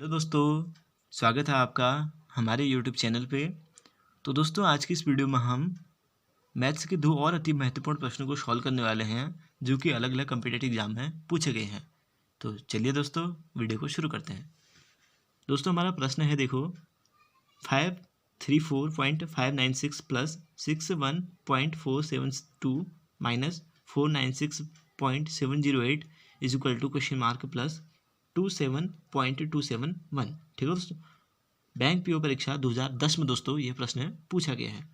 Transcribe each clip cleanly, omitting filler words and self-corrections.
Hello दोस्तों, स्वागत है आपका हमारे यूट्यूब चैनल पे। तो दोस्तों, आज की इस वीडियो में हम मैथ्स के दो और अति महत्वपूर्ण प्रश्नों को सॉल्व करने वाले हैं जो कि अलग अलग कॉम्पिटिटिव एग्जाम में पूछे गए हैं। तो चलिए दोस्तों, वीडियो को शुरू करते हैं। दोस्तों, हमारा प्रश्न है, देखो, 534.596 plus 61.472 minus 496.708 is equal to question mark plus 27.271। ठीक है दोस्तों, बैंक पीओ परीक्षा 2010 में दोस्तों ये प्रश्न पूछा गया है।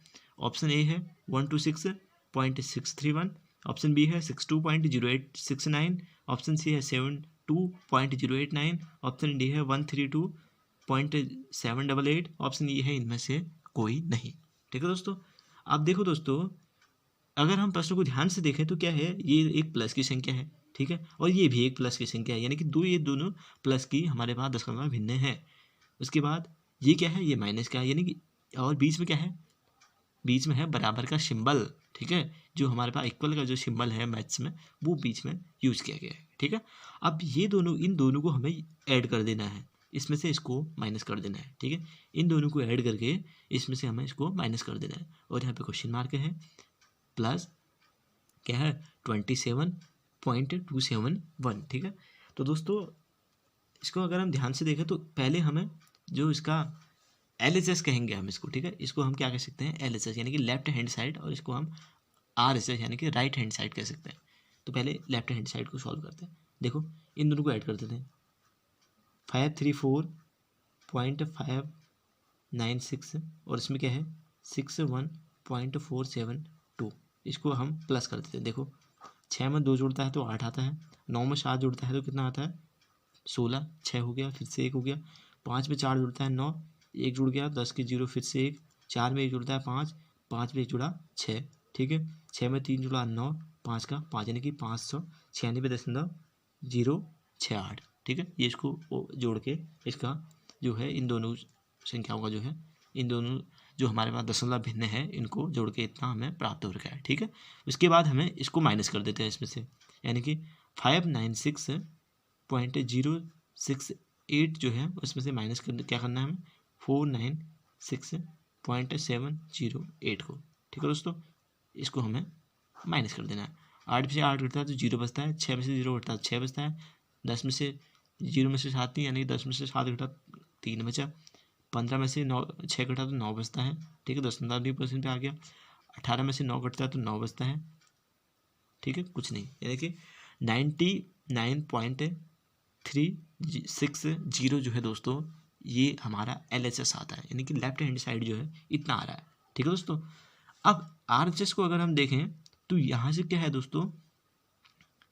ऑप्शन ए है 126.631, ऑप्शन बी है 62.0869, ऑप्शन सी है 72.089, ऑप्शन डी है 132.788, ऑप्शन ई है इनमें से कोई नहीं। ठीक है दोस्तों, अब देखो दोस्तों, अगर हम प्रश्न को ध्यान से देखें तो क्या है, ये एक प्लस की संख्या है, ठीक है, और ये भी एक प्लस की संख्या है, यानी कि ये दोनों प्लस की हमारे पास दशमलव भिन्न है। उसके बाद ये क्या है, ये माइनस का है, यानी कि और बीच में क्या है, बीच में है बराबर का सिंबल। ठीक है, जो हमारे पास इक्वल का जो सिंबल है मैथ्स में, वो बीच में यूज किया गया है। ठीक है, अब ये दोनों, इन दोनों को हमें ऐड कर देना है, इसमें से इसको माइनस कर देना है। ठीक है, इन दोनों को ऐड करके इसमें से हमें इसको माइनस कर देना है, और यहाँ पे क्वेश्चन मार्क है, प्लस क्या है 27.271। ठीक है, तो दोस्तों इसको अगर हम ध्यान से देखें तो पहले हमें जो इसका LHS कहेंगे हम इसको, ठीक है, इसको हम क्या कह सकते हैं, LHS यानी कि लेफ्ट हैंड साइड, और इसको हम RHS यानी कि राइट हैंड साइड कह सकते हैं। तो पहले लेफ्ट हैंड साइड को सॉल्व करते हैं। देखो, इन दोनों को ऐड कर देते हैं, 534.596 और इसमें क्या है 61.472, इसको हम प्लस कर देते हैं। देखो, 6 में 2 जुड़ता है तो 8 आता है, 9 में 7 जुड़ता है तो कितना आता है 16, 6 हो गया, फिर से 1 हो गया, 5 में 4 जुड़ता है 9, 1 जुड़ गया, 10 के 0, फिर से 1, 4 में 1 जुड़ता है 5, 5 में 1 जुड़ा 6। ठीक है, 6 में 3 जुड़ा 9, 5 का 5 यानी कि 596.068। ठीक है, ये इसको जोड़ के इसका जो है, इन दोनों संख्याओं का जो है, इन दोनों जो हमारे पास दशमलव भिन्न है, इनको जोड़ के इतना हमें प्राप्त हो रखा है। ठीक है, उसके बाद हमें इसको माइनस कर देते हैं इसमें से, यानी कि 596.068 जो है उसमें से माइनस कर क्या करना है हमें 496.708 को। ठीक है दोस्तों, इसको हमें माइनस कर देना है। 8 में से 8 घटता है तो 0 बचता है, 6 में से 0 घटता है तो 6 बचता है, 10 में से 0 में से 7 नहीं, यानी 10 में से 7 घटा 3 बचा, 15 में से 9 6 घटा तो 9 बचता है। ठीक है, 10% पे आ गया। 18 में से 9 घटता है तो 9 बचता है। ठीक है, कुछ नहीं, यानी कि 99.360 जो है दोस्तों, ये हमारा LHS आता है, यानी कि लेफ्ट हैंड साइड जो है इतना आ रहा है। ठीक है दोस्तों, अब RHS को अगर हम देखें तो यहाँ से क्या है दोस्तों,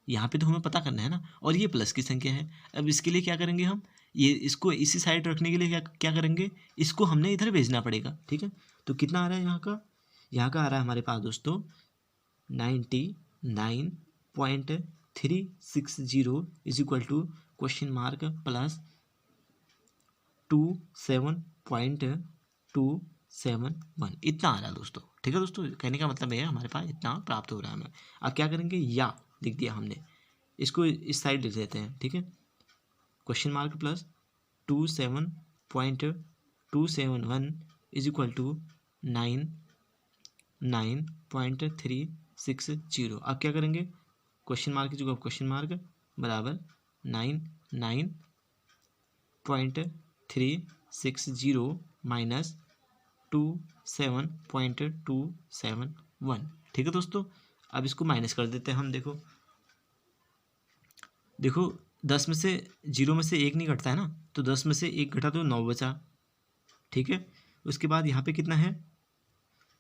यहाँ पे तो हमें पता करना है ना, और ये प्लस की संख्या है। अब इसके लिए क्या करेंगे हम, ये इसको इसी साइड रखने के लिए क्या क्या करेंगे, इसको हमने इधर भेजना पड़ेगा। ठीक है, तो कितना आ रहा है यहाँ का आ रहा है हमारे पास दोस्तों 99.360 is equal to question mark plus 27.271, इतना आ रहा है दोस्तों। ठीक है दोस्तों, कहने का मतलब है हमारे पास इतना प्राप्त हो रहा है हमें। अब क्या करेंगे, या लिख दिया हमने, इसको इस साइड लिख देते हैं। ठीक है, question mark plus 27.271 is equal to 99.360। अब क्या करेंगे, क्वेश्चन मार्क की जगह क्वेश्चन मार्क बराबर 99.360 माइनस 27.271। ठीक है दोस्तों, अब इसको माइनस कर देते हैं हम। देखो 10 में से 0 में से 1 नहीं घटता है ना, तो 10 में से 1 घटा तो 9 बचा। ठीक है, उसके बाद यहाँ पे कितना है,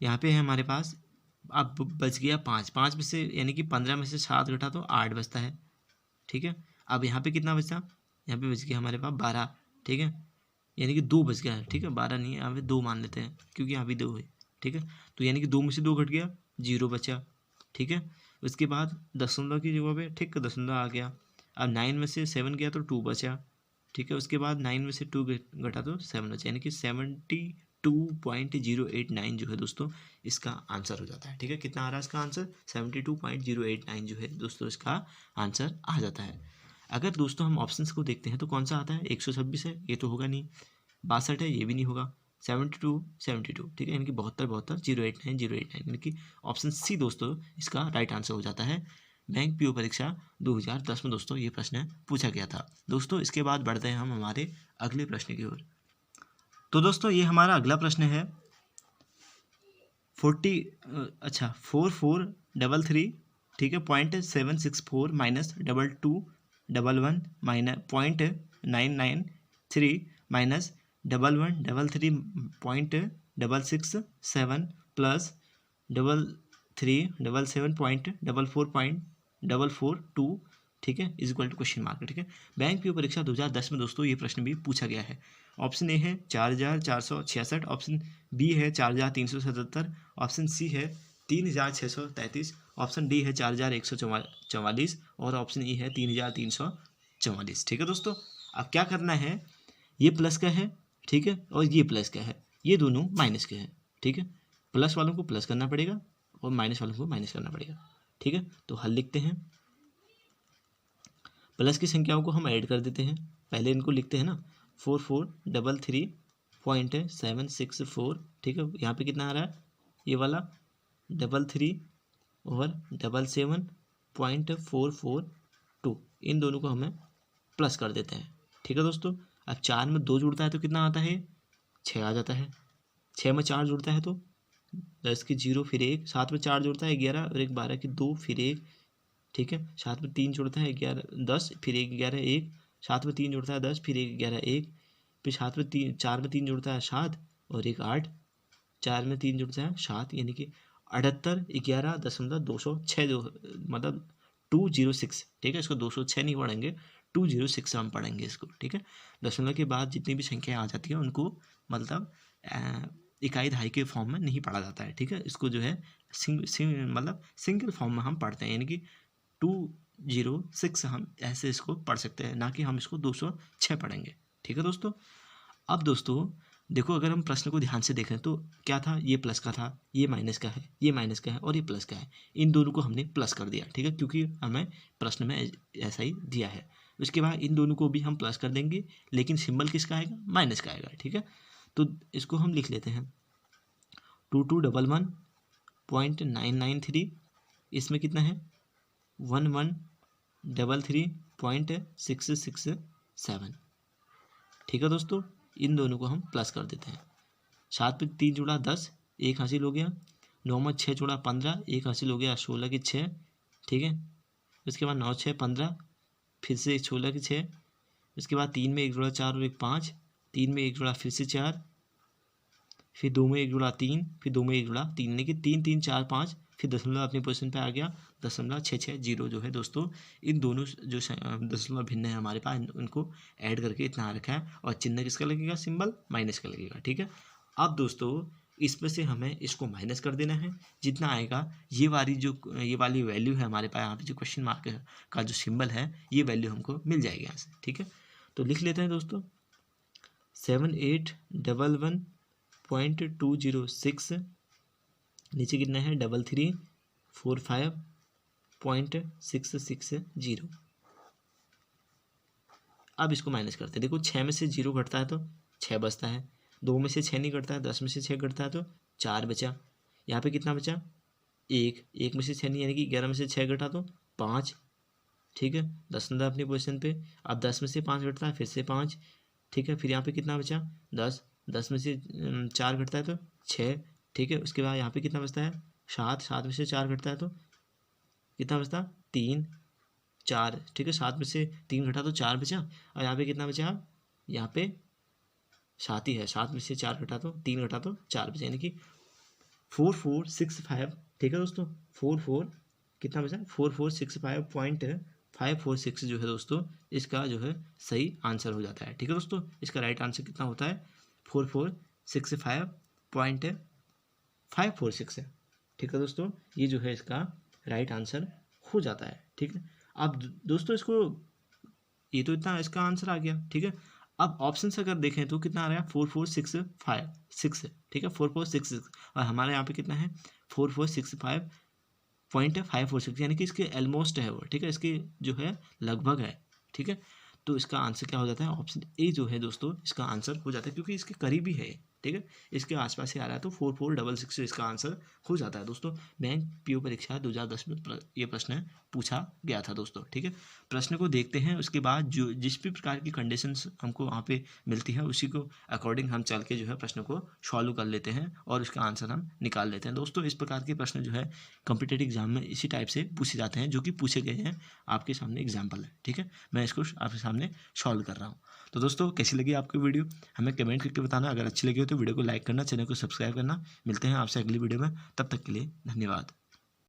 यहाँ पे है हमारे पास, अब बच गया 5 में से, यानी कि 15 में से 7 घटा तो 8 बचता है। ठीक है, अब यहाँ पे कितना बचा, यहाँ पे बच गया हमारे पास 12। ठीक है, यानी कि 2 बच गया है। ठीक है, 12 नहीं है, यहाँ पे 2 मान लेते हैं क्योंकि यहाँ भी 2 है। ठीक है, तो यानी कि 2 में से 2 घट गया, 0 बचा। ठीक है, उसके बाद दशमलव की जगह पे ठीक दशमलव आ गया। अब 9 में से 7 गया तो 2 बचा। ठीक है, उसके बाद 9 में से 2 घटा तो 7 बचा, यानी कि 72.089 जो है दोस्तों इसका आंसर हो जाता है। ठीक है, कितना आ रहा है इसका आंसर, 72.089 जो है दोस्तों इसका आंसर आ जाता है। अगर दोस्तों हम ऑप्शंस को देखते हैं तो कौन सा आता है, 126 है, ये तो होगा नहीं, 62 है, ये भी नहीं होगा, 72 ठीक है, यानी कि 72 089 यानी कि ऑप्शन सी दोस्तों इसका राइट आंसर हो जाता है। बैंक पीओ परीक्षा 2010 में दोस्तों ये प्रश्न पूछा गया था। दोस्तों इसके बाद बढ़ते हैं हम हमारे अगले प्रश्न की ओर। तो दोस्तों ये हमारा अगला प्रश्न है 4433, ठीक है, 0.764 माइनस 2211 माइनस 0.993 माइनस 1133.667 प्लस 3377.44.442, ठीक है, is equal to question mark, ठीक है। बैंक पीओ परीक्षा 2010 में दोस्तों ये प्रश्न भी पूछा गया है। ऑप्शन ए है 4466, ऑप्शन बी है 4377, ऑप्शन सी है 3633, ऑप्शन डी है 4144 और ऑप्शन ई है 3344, ठीक है दोस्तों। अब क्या करना है, ये प्लस का है, ठीक है, और ये प्लस का है, ये दोनों माइनस के हैं, ठीक है। प्लस वालों को प्लस करना पड़ेगा और माइनस वालों को माइनस करना पड़ेगा, ठीक है। तो हल लिखते हैं, प्लस की संख्याओं को हम ऐड कर देते हैं, पहले इनको लिखते हैं ना, 4433.764, ठीक है, यहाँ पे कितना आ रहा है, ये वाला 33 और 77.442, इन दोनों को हमें प्लस कर देते हैं, ठीक है दोस्तों। अब 4 में 2 जुड़ता है तो कितना आता है, 6 आ जाता है। 6 में 4 जुड़ता है तो 10 की 0 फिर 1, 7 में 4 जुड़ता है 11 और 1 12 की 2 फिर 1, ठीक है। 7 में 3 जुड़ता है 11 10 फिर 1 11 1, 7 में 3 जुड़ता है 10 फिर 1 11 1, फिर 7 में 3 4 में 3 जुड़ता है 7 और 1 8, 4 में 3 जुड़ता है 7, यानी कि 7811.206 मतलब 206, ठीक है। इसको 206 नहीं पढ़ेंगे, 206 हम पढ़ेंगे इसको, ठीक है। दशमलव के बाद जितनी भी संख्याएं आ जाती हैं उनको मतलब इकाई दहाई के फॉर्म में नहीं पढ़ा जाता है, ठीक है। इसको जो है मतलब सिंगल फॉर्म में हम पढ़ते हैं, यानी कि 206 हम ऐसे इसको पढ़ सकते हैं, ना कि हम इसको 206 पढ़ेंगे, ठीक है दोस्तों। अब दोस्तों देखो, अगर हम प्रश्न को ध्यान से देखें तो क्या था, ये प्लस का था, ये माइनस का है, ये माइनस का है और ये प्लस का है, इन दोनों को हमने प्लस कर दिया, ठीक है, क्योंकि हमें प्रश्न में ऐसा ही दिया है। उसके बाद इन दोनों को भी हम प्लस कर देंगे, लेकिन सिंबल किसका आएगा, माइनस का आएगा, ठीक है। तो इसको हम लिख लेते हैं 2211.993, इसमें कितना है 1133.667, ठीक है दोस्तों। इन दोनों को हम प्लस कर देते हैं। 7 में 3 जुड़ा 10, 1 हासिल हो गया। 9 में 6 जुड़ा 15, 1 हासिल हो गया, 16 की 6, ठीक है। उसके बाद 9 6 15, फिर से 16 की 6, उसके बाद 3 में 1 जुड़ा 4 और 1 5, 3 में 1 जुड़ा फिर से 4, फिर 2 में 1 जुड़ा 3, फिर 2 में 1 जुड़ा 3, यानी कि 3 3 4 5, फिर दशमलव अपनी पोजीशन पे आ गया, 0.660 जो है दोस्तों। इन दोनों जो दशमलव भिन्न है हमारे पास, उनको ऐड करके इतना आ रखा है, और चिन्ह किसका लगेगा, सिंबल माइनस का लगेगा, ठीक है। अब दोस्तों इसमें से हमें इसको माइनस कर देना है, जितना आएगा ये वाली वैल्यू है हमारे पास, यहाँ पे जो क्वेश्चन मार्क का जो सिंबल है, ये वैल्यू हमको मिल जाएगी यहाँ से, ठीक है। तो लिख लेते हैं दोस्तों 7811.206, नीचे कितना है 3345.660। अब इसको माइनस करते हैं, देखो 6 में से 0 घटता है तो 6 बचता है, 2 में से 6 नहीं घटता है, 10 में से 6 घटता है तो 4 बचा। यहाँ पे कितना बचा 1, 1 में से 6 नहीं, यानी कि 11 में से 6 घटा तो 5, ठीक है। 10 अपनी पोजीशन पे। अब 10 में से 5 घटता है, फिर से 5, ठीक है। फिर यहाँ पे कितना बचा 10, 10 में से 4 घटता है तो 6, ठीक है। उसके बाद यहाँ पे कितना बचता है 7, 7 में से 4 घटता है तो कितना बचता 3 4, ठीक है। 7 में से 3 घटा तो 4 बचा, और यहाँ पे कितना बचा, यहाँ पे 7 ही है, 7 में से 4 घटा तो 3 घटा तो 4 बचा, यानी कि 4465, ठीक है दोस्तों। 44 कितना बचा 4465.546 जो है दोस्तों, इसका जो है सही आंसर हो जाता है, ठीक है दोस्तों। इसका राइट आंसर कितना होता है 4465.546 है, ठीक है दोस्तों। ये जो है इसका राइट आंसर हो जाता है, ठीक है। अब दोस्तों इसको, ये तो इतना इसका आंसर आ गया, ठीक है। अब ऑप्शन से अगर देखें तो कितना आ रहा है 44656, ठीक है, 4466, और हमारे यहाँ पे कितना है 4465.546, यानी कि इसके ऑलमोस्ट है वो, ठीक है, इसके जो है लगभग है, ठीक है। तो इसका आंसर क्या हो जाता है, ऑप्शन ए जो है दोस्तों इसका आंसर हो जाता है, क्योंकि इसके करीब ही है। ठीक है, इसके आसपास ही आ रहा है, तो 4466 से इसका आंसर हो जाता है दोस्तों। बैंक पीओ परीक्षा 2010 में ये प्रश्न पूछा गया था दोस्तों। ठीक है, प्रश्न को देखते हैं, उसके बाद जो जिस भी प्रकार की कंडीशंस हमको वहाँ पे मिलती है उसी को अकॉर्डिंग हम चल के जो है प्रश्न को सॉल्व कर लेते हैं और उसका आंसर हम निकाल लेते हैं दोस्तों। इस प्रकार के प्रश्न जो है कॉम्पिटेटिव एग्जाम में इसी टाइप से पूछे जाते हैं, जो कि पूछे गए हैं, आपके सामने एग्जाम्पल है। ठीक है, मैं इसको आपके सामने सॉल्व कर रहा हूँ। तो दोस्तों कैसी लगी आपकी वीडियो हमें कमेंट करके बताना, अगर अच्छी लगी हो तो वीडियो को लाइक करना, चैनल को सब्सक्राइब करना। मिलते हैं आपसे अगली वीडियो में, तब तक के लिए धन्यवाद।